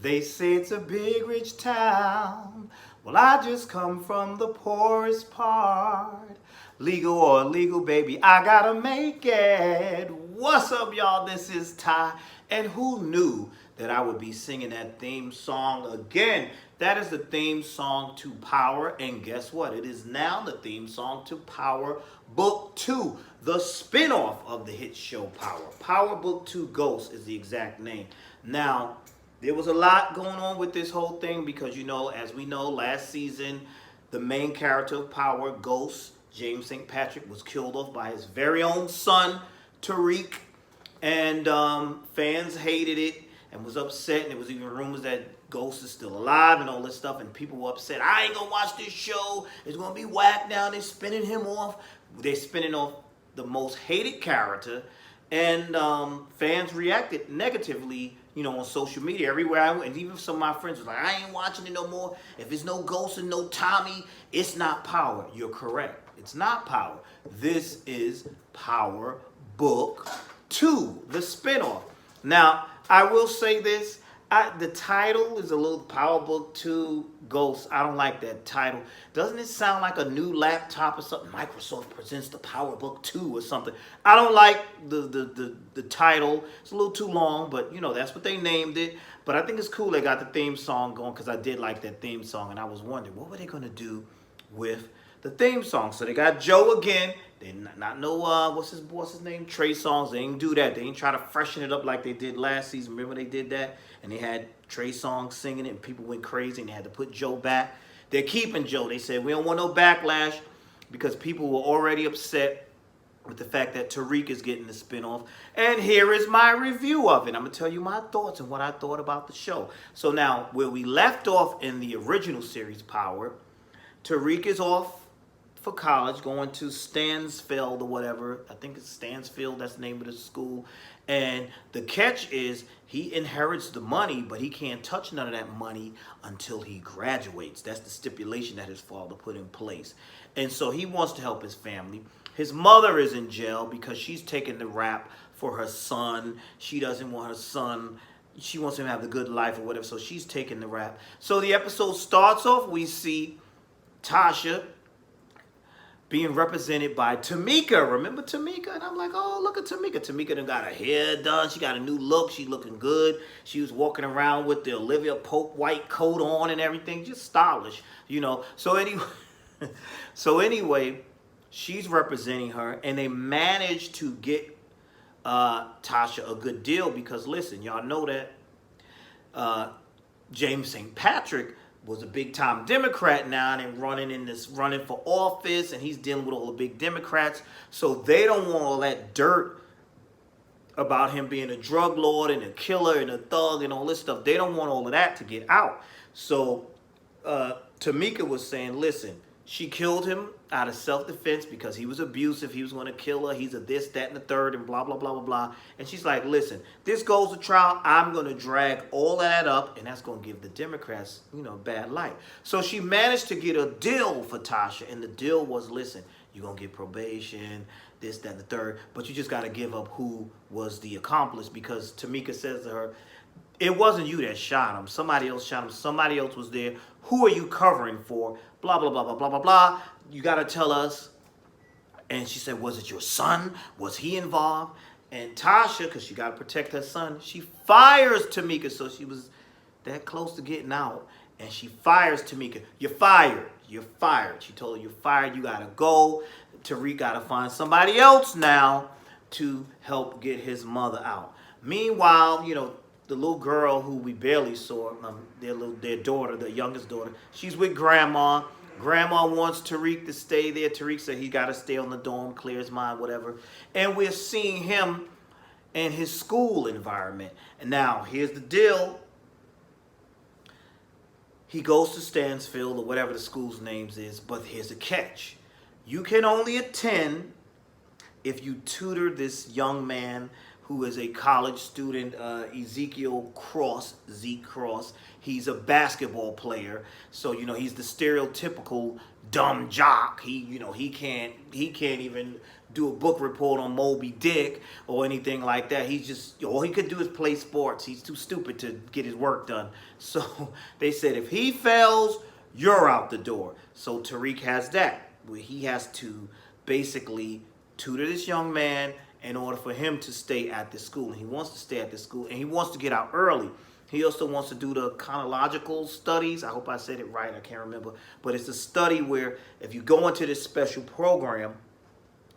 They say it's a big rich town. Well, I just come from the poorest part. Legal or illegal, baby, I gotta make it. What's up, y'all? This is Ty. And who knew that I would be singing that theme song again? That is the theme song to Power. And guess what? It is now the theme song to Power Book 2, the spinoff of the hit show Power. Power Book 2 Ghost is the exact name. Now, there was a lot going on with this whole thing because, as we know, last season, the main character of Power, Ghost, James St. Patrick, was killed off by his very own son, Tariq. And fans hated it and was upset. And there was even rumors that Ghost is still alive and all this stuff. And people were upset. I ain't going to watch this show. It's going to be whack now. They're spinning him off. They're spinning off the most hated character. And fans reacted negatively, on social media everywhere I went. And even some of my friends was like, I ain't watching it no more. If it's no Ghost and no Tommy, it's not Power. You're correct. It's not Power. This is Power Book 2, the spinoff. Now, I will say this. The title is a little Power Book 2 Ghost. I don't like that title. Doesn't it sound like a new laptop or something? Microsoft presents the Power Book 2 or something. I don't like the title. It's a little too long, but that's what they named it. But I think it's cool they got the theme song going because I did like that theme song. And I was wondering, what were they going to do with the theme song? So they got Joe again. They not know what's his boss's name? Trey Songz. They ain't do that. They ain't try to freshen it up like they did last season. Remember they did that? And they had Trey Songz singing it and people went crazy and they had to put Joe back. They're keeping Joe. They said we don't want no backlash because people were already upset with the fact that Tariq is getting the spinoff. And here is my review of it. I'm going to tell you my thoughts and what I thought about the show. So now, where we left off in the original series, Power, Tariq is off for college, going to Stansfeld or whatever. I think it's Stansfield, that's the name of the school. And the catch is he inherits the money, but he can't touch none of that money until he graduates. That's the stipulation that his father put in place. And so he wants to help his family. His mother is in jail because she's taking the rap for her son. She doesn't want her son. She wants him to have the good life or whatever, so she's taking the rap. So the episode starts off, we see Tasha being represented by Tamika. Remember Tamika? And I'm like, oh, look at Tamika. Tamika done got her hair done. She got a new look. She looking good. She was walking around with the Olivia Pope white coat on and everything. Just stylish, So anyway, she's representing her. And they managed to get Tasha a good deal because, listen, y'all know that James St. Patrick was a big-time Democrat now and running for office, and he's dealing with all the big Democrats. So they don't want all that dirt about him being a drug lord and a killer and a thug and all this stuff. They don't want all of that to get out. So Tamika was saying, listen, she killed him out of self-defense because he was abusive. He was going to kill her. He's a this, that, and the third, and blah, blah, blah, blah, blah. And she's like, listen, this goes to trial. I'm going to drag all of that up, and that's going to give the Democrats, bad light. So she managed to get a deal for Tasha, and the deal was, listen, you're going to get probation, this, that, and the third, but you just got to give up who was the accomplice because Tamika says to her, it wasn't you that shot him. Somebody else shot him. Somebody else was there. Who are you covering for? Blah, blah, blah, blah, blah, blah, blah. You got to tell us. And she said, was it your son? Was he involved? And Tasha, because she got to protect her son, she fires Tamika. So she was that close to getting out. And she fires Tamika. You're fired. You're fired. She told her, you're fired. You got to go. Tariq got to find somebody else now to help get his mother out. Meanwhile, the little girl who we barely saw, their daughter, the youngest daughter, she's with grandma. Grandma wants Tariq to stay there. Tariq said he got to stay on the dorm, clear his mind, whatever. And we're seeing him in his school environment. And now, here's the deal. He goes to Stansfield or whatever the school's name is, but here's the catch. You can only attend if you tutor this young man who is a college student, Ezekiel Cross, Zeke Cross. He's a basketball player, so he's the stereotypical dumb jock. He can't even do a book report on Moby Dick or anything like that. He's just, all he could do is play sports. He's too stupid to get his work done. So they said, if he fails, you're out the door. So Tariq has that, where he has to basically tutor this young man in order for him to stay at the school. And he wants to stay at the school, and he wants to get out early. He also wants to do the chronological studies. I hope I said it right. I can't remember. But it's a study where if you go into this special program,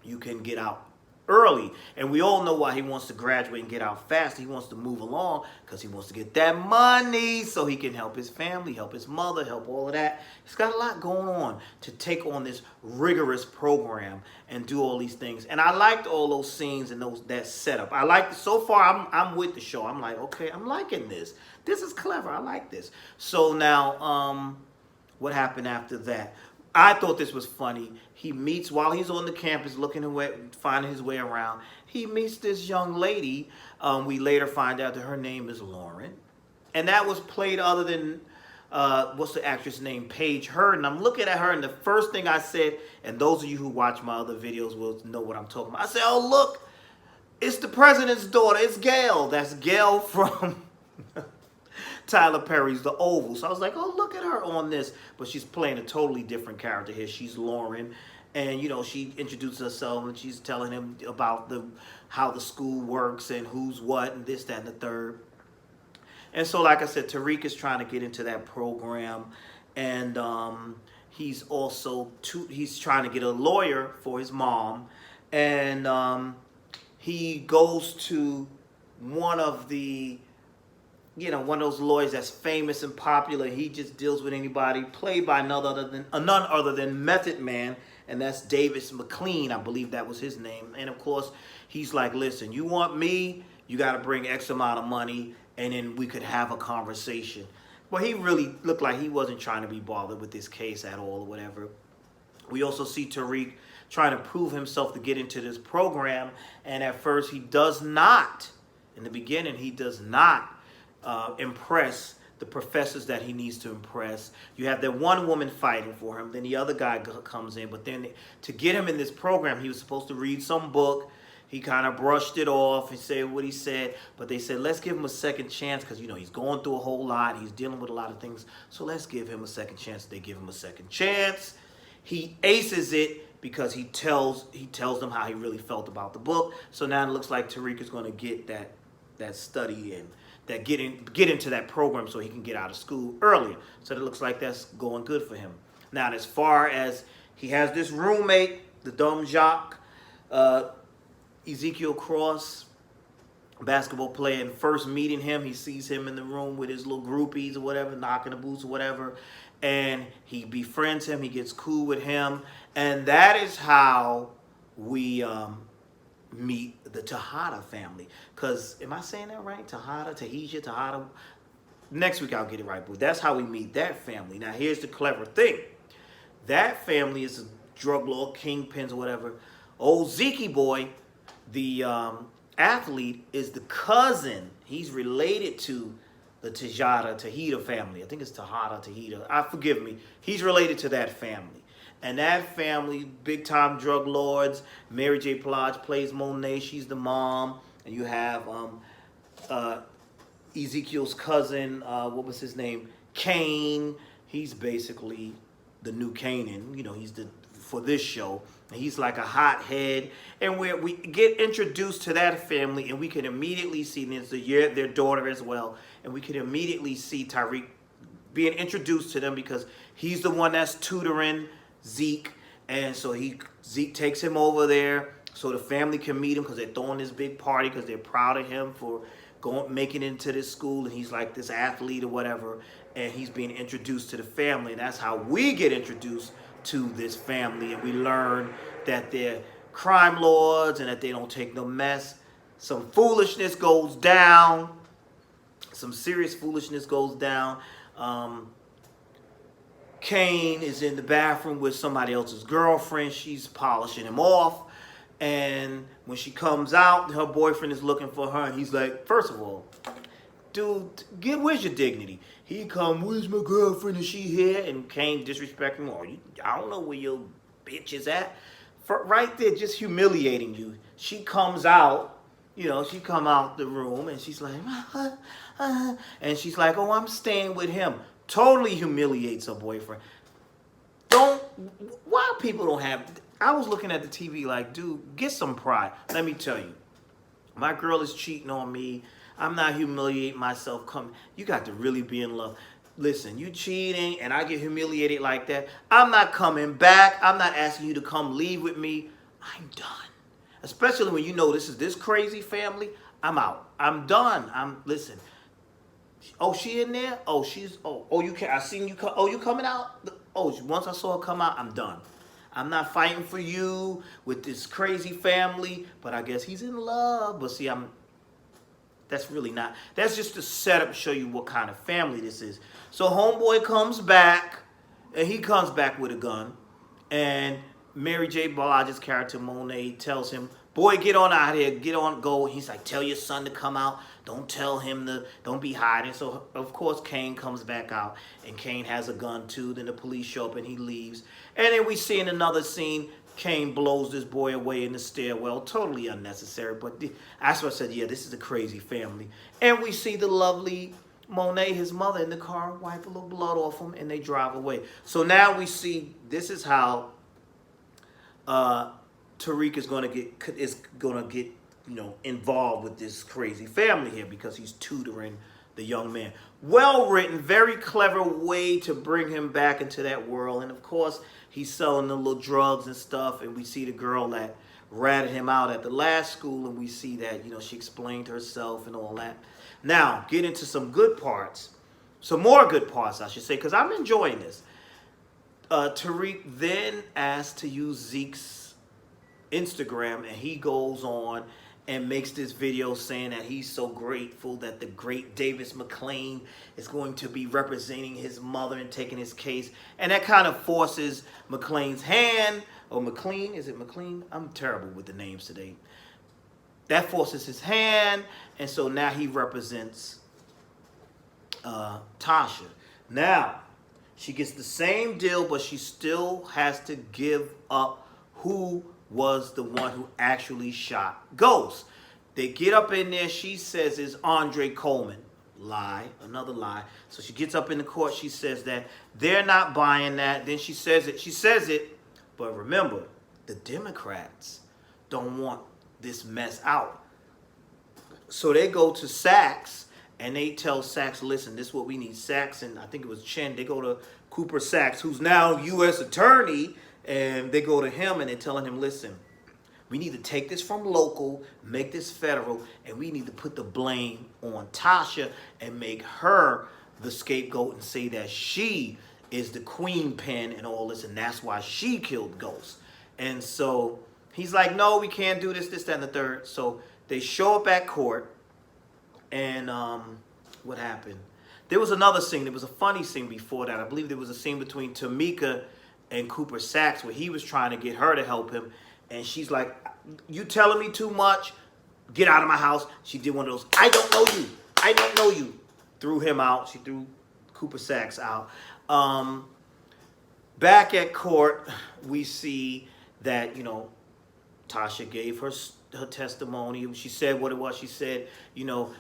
you can get out early. And we all know why he wants to graduate and get out fast. He wants to move along because he wants to get that money so he can help his family, help his mother, help all of that. He's got a lot going on to take on this rigorous program and do all these things. And I liked all those scenes and that setup. I liked, so far I'm with the show. I'm like, okay, I'm liking this. This is clever. I like this. So now, what happened after that? I thought this was funny. He meets, while he's on the campus looking away, finding his way around, he meets this young lady. We later find out that her name is Lauren. And that was played other than, what's the actress name? Paige Hurd. And I'm looking at her, and the first thing I said, and those of you who watch my other videos will know what I'm talking about. I said, oh, look, it's the president's daughter. It's Gail. That's Gail from Tyler Perry's The Oval. So I was like, oh, look at her on this. But she's playing a totally different character here. She's Lauren. And, you know, she introduces herself, and she's telling him about how the school works and who's what and this, that, and the third. And so, like I said, Tariq is trying to get into that program. And he's also, he's trying to get a lawyer for his mom. And he goes to one of the, you know, one of those lawyers that's famous and popular. He just deals with anybody, played by none other than Method Man, and that's Davis McLean. I believe that was his name. And of course, he's like, listen, you want me, you got to bring X amount of money, and then we could have a conversation. Well, he really looked like he wasn't trying to be bothered with this case at all or whatever. We also see Tariq trying to prove himself to get into this program, and at first he does not. In the beginning, he does not impress the professors that he needs to impress. You have that one woman fighting for him, then the other guy comes in, but then to get him in this program, he was supposed to read some book. He kind of brushed it off and said what he said, but they said, let's give him a second chance because, you know, he's going through a whole lot. He's dealing with a lot of things, so let's give him a second chance. They give him a second chance. He aces it because he tells them how he really felt about the book. So now it looks like Tariq is going to get that study in. That get into that program so he can get out of school earlier. So it looks like that's going good for him. Now, as far as he has this roommate, the dumb jock, Ezekiel Cross, basketball player, and first meeting him, he sees him in the room with his little groupies or whatever, knocking the boots or whatever, and he befriends him, he gets cool with him, and that is how we meet the Tejada family. Because, am I saying that right? Tejada. Next week I'll get it right, but that's how we meet that family. Now, here's the clever thing. That family is a drug lord, kingpins or whatever. Old Zeke boy, the athlete, is the cousin. He's related to the Tejada family. I think it's Tejada. Forgive me. He's related to that family. And that family, big-time drug lords. Mary J. Blige plays Monet. She's the mom. And you have Ezekiel's cousin, what was his name? Kane. He's basically the new Kanan. You know, he's for this show. And he's like a hothead. And we get introduced to that family, and we can immediately see their daughter as well. And we can immediately see Tariq being introduced to them because he's the one that's tutoring Zeke, and so Zeke takes him over there so the family can meet him because they're throwing this big party because they're proud of him for making it into this school, and he's like this athlete or whatever, and he's being introduced to the family, and that's how we get introduced to this family, and we learn that they're crime lords and that they don't take no mess. Some foolishness goes down. Some serious foolishness goes down. Kane is in the bathroom with somebody else's girlfriend. She's polishing him off. And when she comes out, her boyfriend is looking for her. And he's like, first of all, dude, where's your dignity? He come, where's my girlfriend? Is she here? And Kane disrespecting him. Oh, I don't know where your bitch is at. right there, just humiliating you. She comes out, she come out the room and she's like, and she's like, oh, I'm staying with him. Totally humiliates her boyfriend. Why people don't have, I was looking at the TV like, dude, get some pride. Let me tell you, my girl is cheating on me. I'm not humiliating myself. You got to really be in love. Listen, you cheating and I get humiliated like that. I'm not coming back. I'm not asking you to come leave with me. I'm done. Especially when you know this is this crazy family. I'm out. I'm done. Listen. Oh, she in there? Oh, you can I seen you come. Oh, you coming out? Oh, once I saw her come out, I'm done. I'm not fighting for you with this crazy family, but I guess he's in love. But see, that's really not. That's just to set up, show you what kind of family this is. So homeboy comes back, and he comes back with a gun, and Mary J. Blige's character Monet tells him, "Boy, get on out here, get on, go." He's like, "Tell your son to come out. Don't tell him don't be hiding." So of course Kane comes back out, and Kane has a gun too. Then the police show up, and he leaves. And then we see in another scene, Kane blows this boy away in the stairwell. Totally unnecessary, but that's what I said. Yeah, this is a crazy family. And we see the lovely Monet, his mother, in the car, wipe a little blood off him, and they drive away. So now we see this is how Tariq is gonna get involved with this crazy family here, because he's tutoring the young man. Well written, very clever way to bring him back into that world. And of course, he's selling the little drugs and stuff. And we see the girl that ratted him out at the last school, and we see that she explained herself and all that. Now, get into some good parts, some more good parts, I should say, because I'm enjoying this. Tariq then asked to use Zeke's Instagram, and he goes on and makes this video saying that he's so grateful that the great Davis McLean is going to be representing his mother and taking his case. And that kind of forces McLean's hand, or McLean, is it McLean? I'm terrible with the names today. That forces his hand, and so now he represents Tasha. Now, she gets the same deal, but she still has to give up who was the one who actually shot Ghost. They get up in there. She says it's Andre Coleman. Lie. Another lie. So she gets up in the court. She says that they're not buying that. Then she says it. She says it. But remember, the Democrats don't want this mess out. So they go to Sachs, and they tell Sachs, listen, this is what we need. Sachs, and I think it was Chen, they go to Cooper Sachs, who's now U.S. attorney, and they go to him and they're telling him, listen, we need to take this from local, make this federal, and we need to put the blame on Tasha and make her the scapegoat and say that she is the queen pin and all this, and that's why she killed Ghost. And so he's like, no, we can't do this, that, and the third. So they show up at court, and what happened? There was another scene. There was a funny scene before that. I believe there was a scene between Tamika and Cooper Sachs where he was trying to get her to help him. And she's like, you telling me too much? Get out of my house. She did one of those, I don't know you. I don't know you. Threw him out. She threw Cooper Sachs out. Back at court, we see that, Tasha gave her testimony. She said what it was. She said,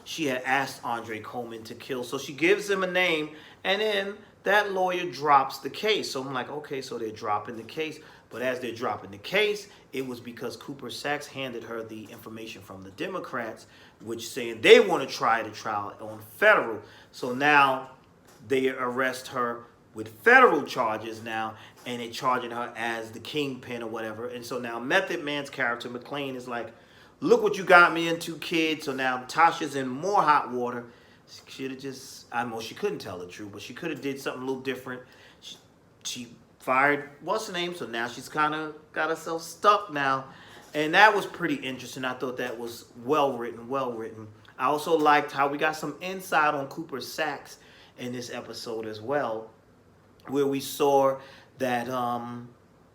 she had asked Andre Coleman to kill. So she gives him a name, and then that lawyer drops the case. So I'm like, okay, so they're dropping the case. But as they're dropping the case, it was because Cooper Sachs handed her the information from the Democrats, which saying they want to try the trial on federal. So now they arrest her with federal charges now, and they're charging her as the kingpin or whatever. And so now Method Man's character, McLean, is like, look what you got me into, kid. So now Tasha's in more hot water. She should have just, I know she couldn't tell the truth, but she could have did something a little different. She fired, what's her name? So now she's kind of got herself stuck now. And that was pretty interesting. I thought that was well written. I also liked how we got some insight on Cooper Sachs in this episode as well, where we saw that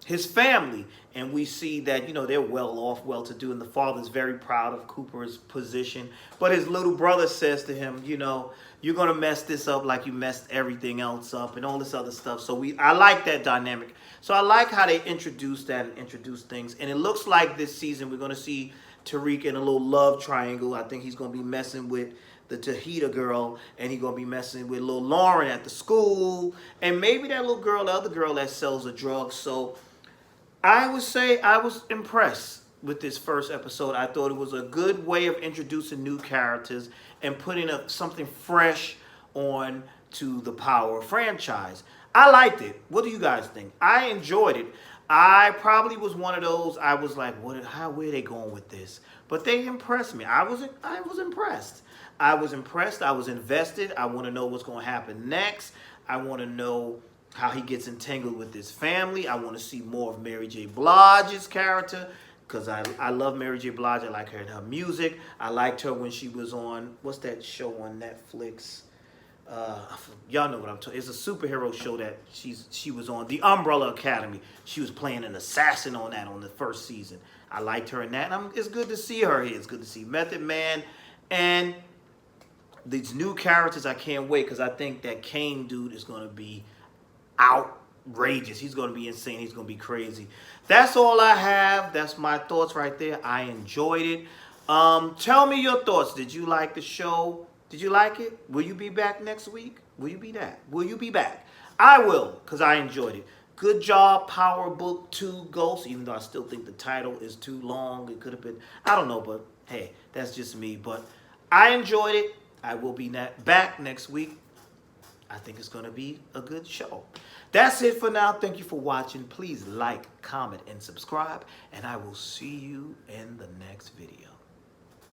his family, and we see that they're well off, well to do, and the father's very proud of Cooper's position. But his little brother says to him, you're gonna mess this up like you messed everything else up, and all this other stuff. So I like that dynamic. So I like how they introduce that and introduce things, and it looks like this season we're gonna see Tariq in a little love triangle. I think he's gonna be messing with the Tahita girl, and he's gonna be messing with little Lauren at the school, and maybe that little girl, the other girl that sells the drugs. So I would say I was impressed with this first episode. I thought it was a good way of introducing new characters and putting up something fresh on to the Power franchise. I liked it. What do you guys think? I enjoyed it. I probably was one of those. I was like, where are they going with this? But they impressed me. I was impressed. I was impressed. I was invested. I want to know what's going to happen next. I want to know how he gets entangled with his family. I want to see more of Mary J. Blige's character, because I love Mary J. Blige. I like her and her music. I liked her when she was on, what's that show on Netflix? Y'all know what I'm talking. It's a superhero show that she was on, The Umbrella Academy. She was playing an assassin on that on the first season. I liked her in that. And it's good to see her here. It's good to see Method Man and these new characters. I can't wait, because I think that Kane dude is going to be outrageous. He's going to be insane. He's going to be crazy. That's all I have. That's my thoughts right there. I enjoyed it. Tell me your thoughts. Did you like the show? Did you like it? Will you be back next week? Will you be that? Will you be back? I will, because I enjoyed it. Good job, Power Book 2 Ghost, even though I still think the title is too long. It could have been, I don't know, but hey, that's just me. But I enjoyed it. I will be back next week. I think it's going to be a good show. That's it for now. Thank you for watching. Please like, comment, and subscribe, and I will see you in the next video.